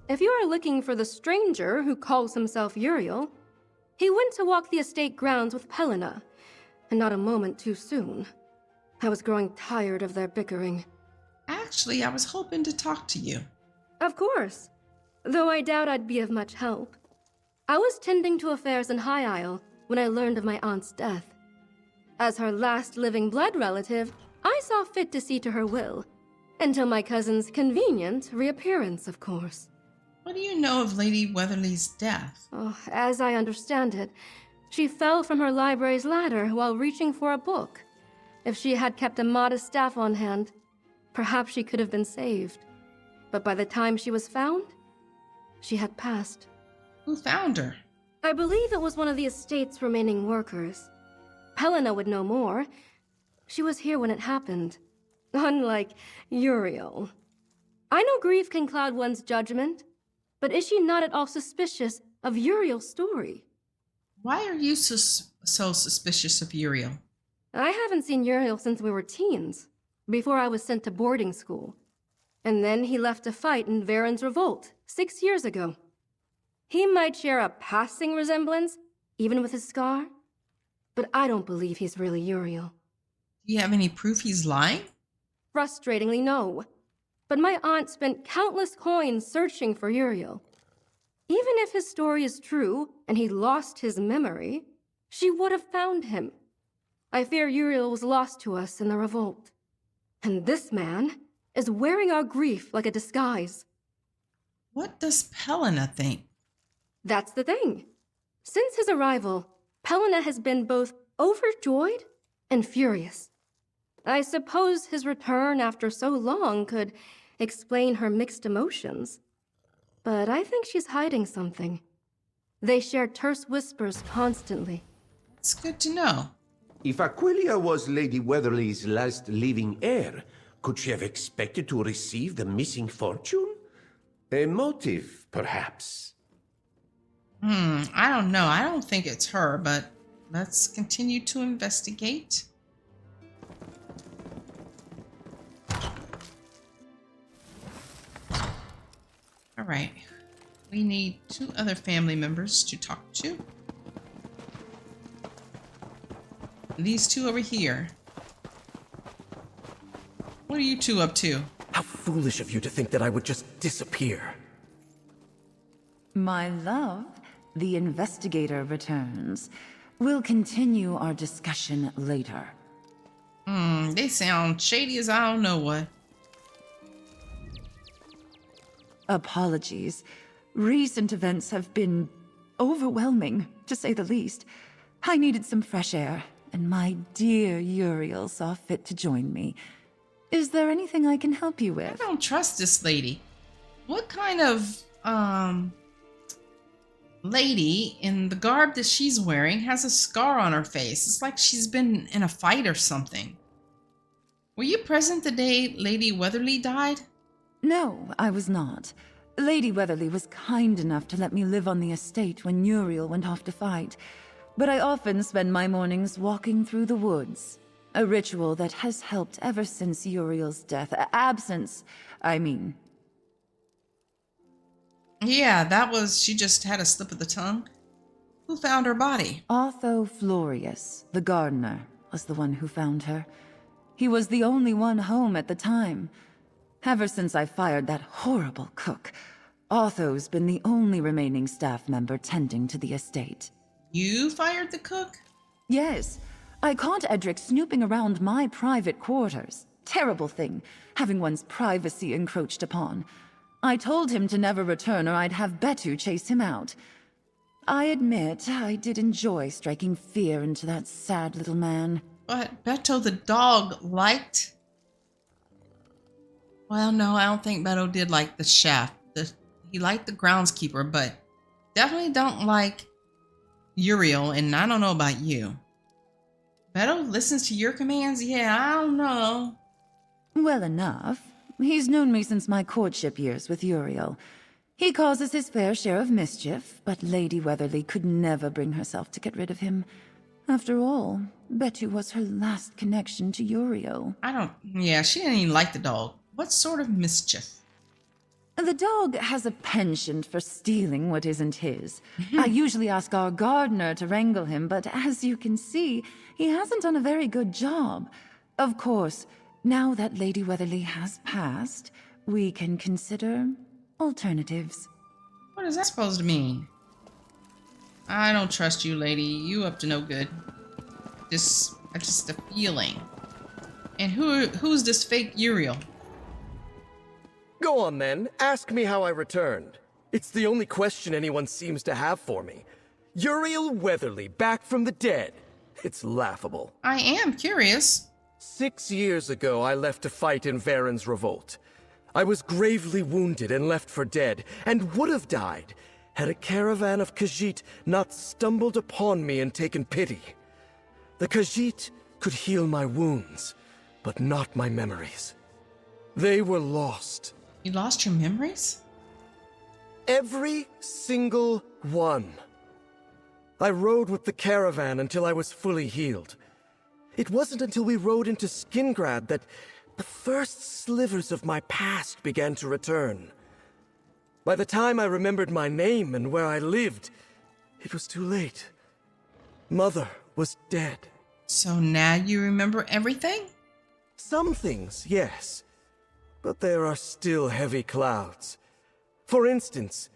If you are looking for the stranger who calls himself Uriel, he went to walk the estate grounds with Pelena, and not a moment too soon. I was growing tired of their bickering. Actually, I was hoping to talk to you. Of course, though I doubt I'd be of much help. I was tending to affairs in High Isle when I learned of my aunt's death. As her last living blood relative, I saw fit to see to her will, until my cousin's convenient reappearance, of course. What do you know of Lady Weatherly's death? Oh, as I understand it, she fell from her library's ladder while reaching for a book. If she had kept a modest staff on hand, perhaps she could have been saved. But by the time she was found, she had passed. Who found her? I believe it was one of the estate's remaining workers. Pelena would know more. She was here when it happened. Unlike Uriel. I know grief can cloud one's judgment, but is she not at all suspicious of Uriel's story? Why are you so suspicious of Uriel? I haven't seen Uriel since we were teens, before I was sent to boarding school. And then he left to fight in Varen's revolt 6 years ago. He might share a passing resemblance, even with his scar, but I don't believe he's really Uriel. Do you have any proof he's lying? Frustratingly, no. But my aunt spent countless coins searching for Uriel. Even if his story is true, and he lost his memory, she would have found him. I fear Uriel was lost to us in the revolt. And this man is wearing our grief like a disguise. What does Pelena think? That's the thing. Since his arrival, Pelena has been both overjoyed and furious. I suppose his return after so long could explain her mixed emotions. But I think she's hiding something. They share terse whispers constantly. It's good to know. If Aquilia was Lady Weatherly's last living heir, could she have expected to receive the missing fortune? A motive, perhaps. I don't know. I don't think it's her, but let's continue to investigate. All right. We need 2 other family members to talk to. these two over here. What are you two up to? How foolish of you to think that I would just disappear. My love, the investigator returns. We'll continue our discussion later. They sound shady as I don't know what. Apologies. Recent events have been overwhelming, to say the least. I needed some fresh air, and my dear Uriel saw fit to join me. Is there anything I can help you with? I don't trust this lady. What kind of, lady in the garb that she's wearing has a scar on her face? It's like she's been in a fight or something. Were you present the day Lady Weatherly died? No, I was not. Lady Weatherly was kind enough to let me live on the estate when Uriel went off to fight, but I often spend my mornings walking through the woods. A ritual that has helped ever since Uriel's death. Absence, I mean. Yeah, that was... she just had a slip of the tongue. Who found her body? Otho Florius, the gardener, was the one who found her. He was the only one home at the time. Ever since I fired that horrible cook, Otho's been the only remaining staff member tending to the estate. You fired the cook? Yes. I caught Edric snooping around my private quarters. Terrible thing, having one's privacy encroached upon. I told him to never return or I'd have Betu chase him out. I admit, I did enjoy striking fear into that sad little man. But Beto the dog liked... Well, no, I don't think Beto did like the chef. He liked the groundskeeper, but definitely don't like Uriel, and I don't know about you. Beto listens to your commands? Yeah, I don't know. Well enough. He's known me since my courtship years with Uriel. He causes his fair share of mischief, but Lady Weatherly could never bring herself to get rid of him. After all, Betu was her last connection to Uriel. Yeah, she didn't even like the dog. What sort of mischief? The dog has a penchant for stealing what isn't his. I usually ask our gardener to wrangle him, but as you can see, he hasn't done a very good job. Of course, now that Lady Weatherly has passed, we can consider alternatives. What is that supposed to mean? I don't trust you, lady. You up to no good. Just a feeling. And who's this fake Uriel? Go on then, ask me how I returned. It's the only question anyone seems to have for me. Uriel Weatherly, back from the dead. It's laughable. I am curious. 6 years ago, I left to fight in Varen's revolt. I was gravely wounded and left for dead, and would have died, had a caravan of Khajiit not stumbled upon me and taken pity. The Khajiit could heal my wounds, but not my memories. They were lost. You lost your memories? Every single one. I rode with the caravan until I was fully healed. It wasn't until we rode into Skingrad that the first slivers of my past began to return. By the time I remembered my name and where I lived, it was too late. Mother was dead. So now you remember everything? Some things, yes. But there are still heavy clouds. For instance,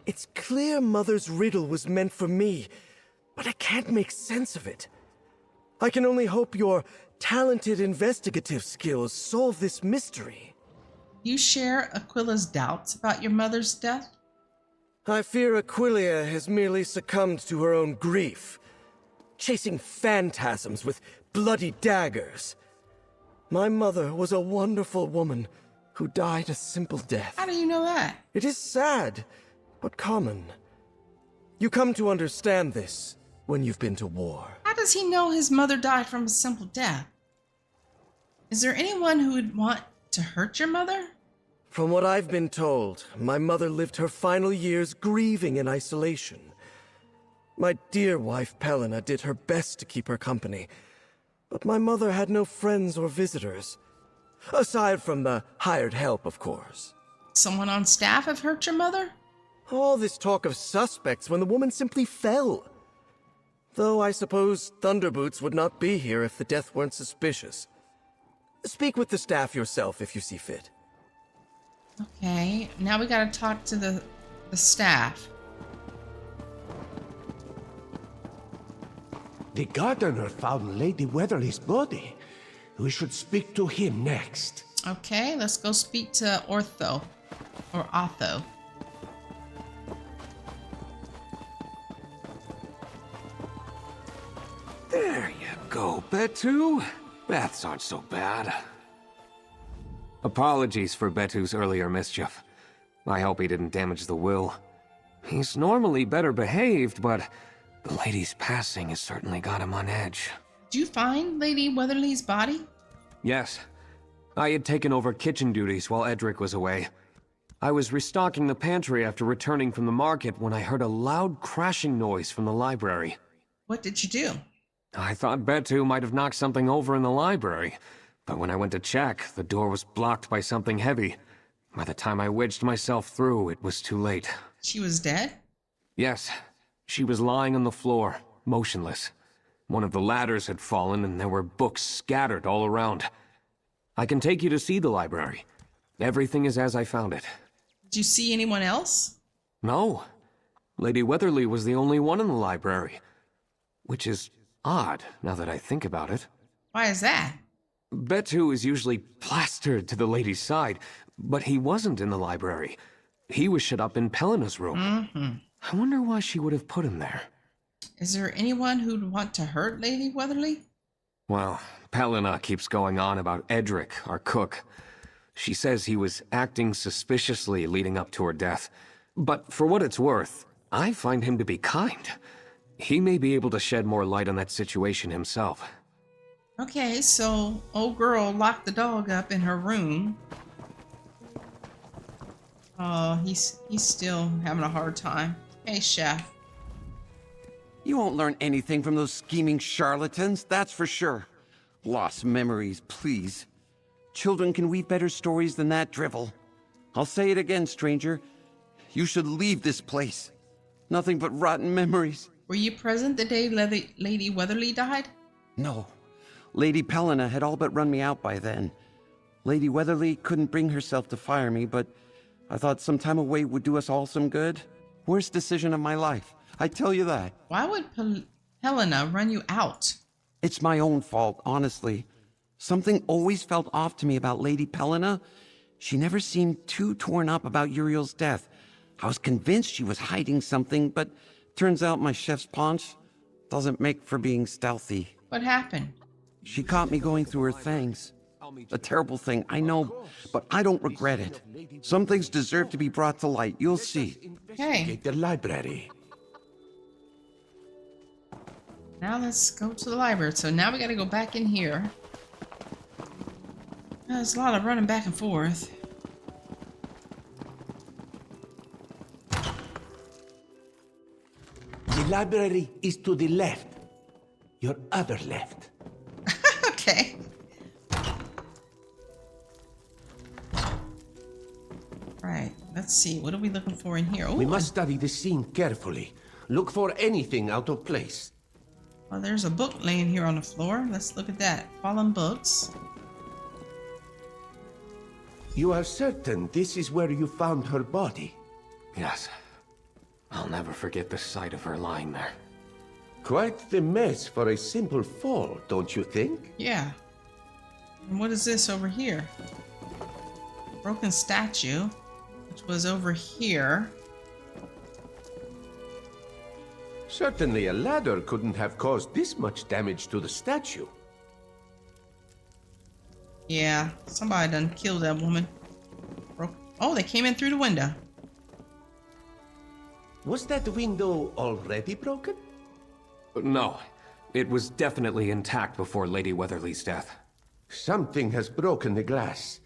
it's clear Mother's riddle was meant for me, but I can't make sense of it. I can only hope your talented investigative skills solve this mystery. You share Aquila's doubts about your mother's death? I fear Aquilia has merely succumbed to her own grief, chasing phantasms with bloody daggers. My mother was a wonderful woman who died a simple death. How do you know that? It is sad, but common. You come to understand this when you've been to war. How does he know his mother died from a simple death? Is there anyone who would want to hurt your mother? From what I've been told, my mother lived her final years grieving in isolation. My dear wife Pelena did her best to keep her company, but my mother had no friends or visitors. Aside from the hired help, of course. Someone on staff have hurt your mother? All this talk of suspects when the woman simply fell. Though I suppose Thunderboots would not be here if the death weren't suspicious. Speak with the staff yourself if you see fit. Okay, now we gotta talk to the staff. The gardener found Lady Weatherly's body. We should speak to him next. Okay, let's go speak to Otho. There you go, Betu. Baths aren't so bad. Apologies for Betu's earlier mischief. I hope he didn't damage the will. He's normally better behaved, but the lady's passing has certainly got him on edge. Did you find Lady Weatherly's body? Yes. I had taken over kitchen duties while Edric was away. I was restocking the pantry after returning from the market when I heard a loud crashing noise from the library. What did you do? I thought Betu might have knocked something over in the library, but when I went to check, the door was blocked by something heavy. By the time I wedged myself through, it was too late. She was dead? Yes. She was lying on the floor, motionless. One of the ladders had fallen and there were books scattered all around. I can take you to see the library. Everything is as I found it. Did you see anyone else? No. Lady Weatherly was the only one in the library. Which is odd, now that I think about it. Why is that? Betu is usually plastered to the lady's side, but he wasn't in the library. He was shut up in Pelena's room. I wonder why she would have put him there. Is there anyone who'd want to hurt Lady Weatherly? Well, Pelena keeps going on about Edric, our cook. She says he was acting suspiciously leading up to her death. But for what it's worth, I find him to be kind. He may be able to shed more light on that situation himself. Okay, so old girl locked the dog up in her room. Oh, he's still having a hard time. Hey, chef. You won't learn anything from those scheming charlatans, that's for sure. Lost memories, please. Children can weave better stories than that drivel. I'll say it again, stranger. You should leave this place. Nothing but rotten memories. Were you present the day Lady Weatherly died? No. Lady Pelena had all but run me out by then. Lady Weatherly couldn't bring herself to fire me, but I thought some time away would do us all some good. Worst decision of my life, I tell you that. Why would Helena run you out? It's my own fault, honestly. Something always felt off to me about Lady Pelena. She never seemed too torn up about Uriel's death. I was convinced she was hiding something, but turns out my chef's paunch doesn't make for being stealthy. What happened? She caught me going through her things. A terrible thing, I know, but I don't regret it. Some things deserve to be brought to light, you'll see. Okay. The library. Now let's go to the library. So now we gotta go back in here. There's a lot of running back and forth. The library is to the left. Your other left. Okay. Right, let's see. What are we looking for in here? Ooh, We must study the scene carefully. Look for anything out of place. well, there's a book laying here on the floor. Let's look at that. Fallen books. You are certain this is where you found her body? Yes. I'll never forget the sight of her lying there. Quite the mess for a simple fall, don't you think? Yeah. And what is this over here? Broken statue, which was over here. Certainly a ladder couldn't have caused this much damage to the statue. Yeah, somebody done killed that woman. Oh, they came in through the window. Was that window already broken? No. It was definitely intact before Lady Weatherly's death. Something has broken the glass.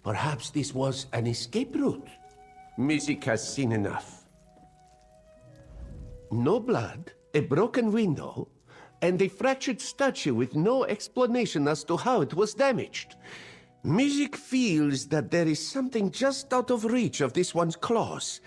Perhaps this was an escape route. Music has seen enough. No blood, a broken window, and a fractured statue with no explanation as to how it was damaged. Music feels that there is something just out of reach of this one's claws.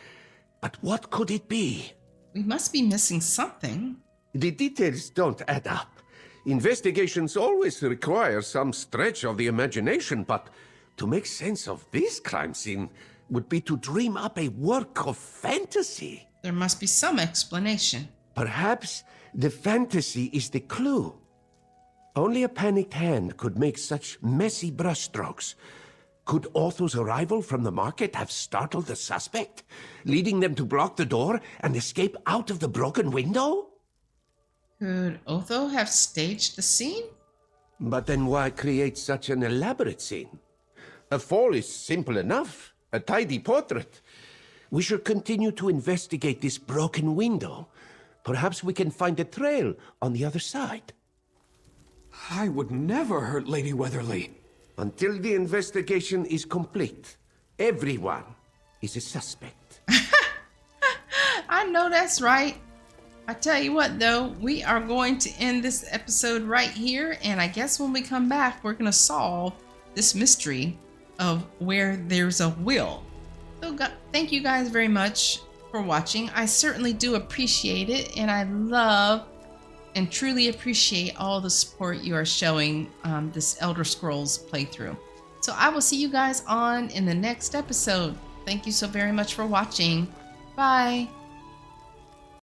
But what could it be? We must be missing something. The details don't add up. Investigations always require some stretch of the imagination, but to make sense of this crime scene would be to dream up a work of fantasy. There must be some explanation. Perhaps the fantasy is the clue. Only a panicked hand could make such messy brushstrokes. Could Otho's arrival from the market have startled the suspect, leading them to block the door and escape out of the broken window? Could Otho have staged the scene? But then why create such an elaborate scene? A fall is simple enough. A tidy portrait. We should continue to investigate this broken window. Perhaps we can find a trail on the other side. I would never hurt Lady Weatherly. Until the investigation is complete, everyone is a suspect. I know that's right. I tell you what, though, we are going to end this episode right here, and I guess when we come back, we're going to solve this mystery of where there's a will. So thank you guys very much for watching. I certainly do appreciate it, and I love and truly appreciate all the support you are showing this Elder Scrolls playthrough. So I will see you guys in the next episode. Thank you so very much for watching. Bye.